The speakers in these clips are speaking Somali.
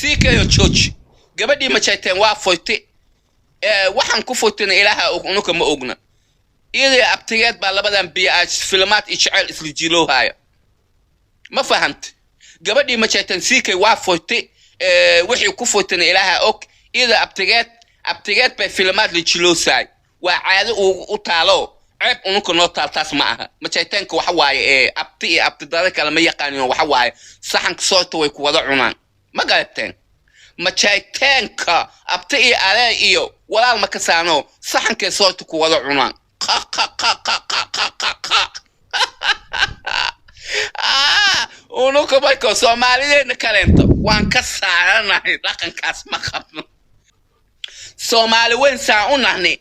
سيكي تشوتش قبل ما شايتين وافوتي waxaan ku footana ilaaha unuka ma ogna iyada abtigeed baa labadan biyaaj filmaad ijceel isla jiloohaya ma fahant gabadhii ma jeetan siikay waa footay wixii ku footana ilaaha og iyada abtigeed bay filmaad la jiloosay waa caado u taalo ceeb unuka noo taaltaas ma aha ma jeetanka waxa waaye abtidada kale ma yaqaanin waxa waaye saxanka soorta way ku wada cunaan ma garateen ma jeetanka abti ale iyo walaal ma kasaano saxankee soorta ku wada cunaan unuka marka Soomaaliyeedna kaleento waan ka saaranahay dhaqankaas ma qabno Soomaali weyn saa u nahni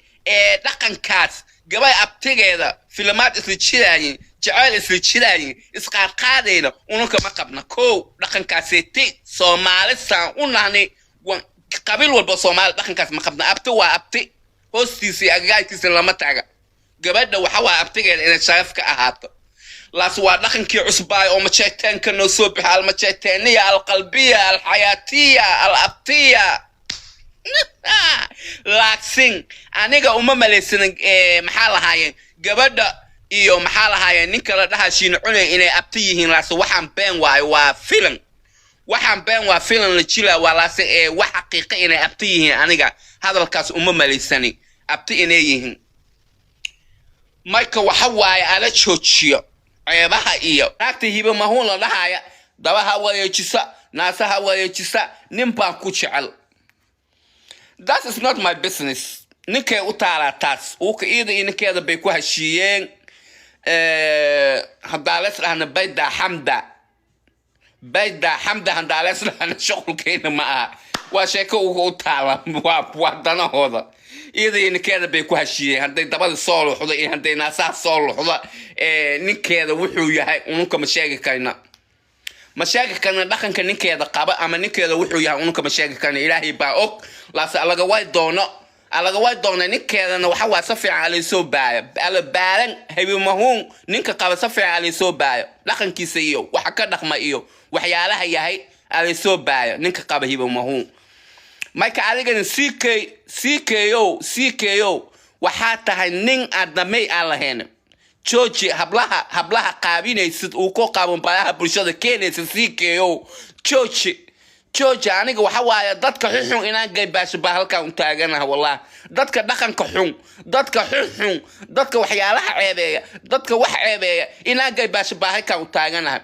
dhaqankaas gabay abtigeeda filmaad isla jilaayin jacayl isla jilaayin isqaadqaadayna unuka ma qabna ko dhaqankaaseti Soomaali saa u nahni qabiil walba Soomaali dhaqankaas ma qabna abti waa abti hoostiisa agagaarkiisa lama taaga gabadha waxa waa abtigeeda inay sharaf ka ahaato laas waa dhaqankii cusbaay oo ma jeegteen ka noo soo bixal ma jeegteeniya alqalbiya alxayaatiya alabtiya laakiin aniga uma maleysan maxaa lahaayeen gabadha iyo maxaa lahaayeen ninka la dhahaashiin cunay inay abti yihiin laas waxaan been waa filan waxaan been waa filan la jila waa laas wax xaqiiqo inay abti yihiin aniga hadalkaas uma maleysani abti inay yihiin marka waxa waaye ala joojiyo ceebaha iyo naagta hiba mahuun la dhahaya dabaha wareejisa naasaha wareejisa nin baan ku jecel that is not my business ninkay u taala taas uu ka iyada ninkeeda bay ku heshiiyeen haddaales dhahna bayda xamda haddaales dhahna shaqulkeena ma aha waa sheeko u taala waa danahooda iyada ninkeeda bay ku heshiiyeen hadday dabada soo luxdo iyo hadday naasaha soo luxdo ninkeeda wuxuu yahay ununka ma sheegi karna dhaqanka ninkeeda qaba ama ninkeeda wuxuu yahay ununka ma sheegi karna ilaahay baa og laas alaga way doono ninkeedana waxa waa safiican ala soo baaya ala baalan habi mahuun ninka qaba safiican ala soo baaya dhaqankiisa iyo waxa ka dhaqma iyo waxyaalaha yahay ala soo baaya ninka qaba hiba mahuun marka adigana CKO waxa tahay nin adamay alahayn jooji hablaha qaabinaysid uu ko qaabon baraha bulshada keenaysa CKO jooji aniga waxa waaye dadka xun inaan gaybaasho ba halkaan u taaganahay wallahi dadka dhaqanka xun dadka waxyaalaha ceebeeya dadka wax ceebeeya inaan gaybaasho ba halkaan u taaganahay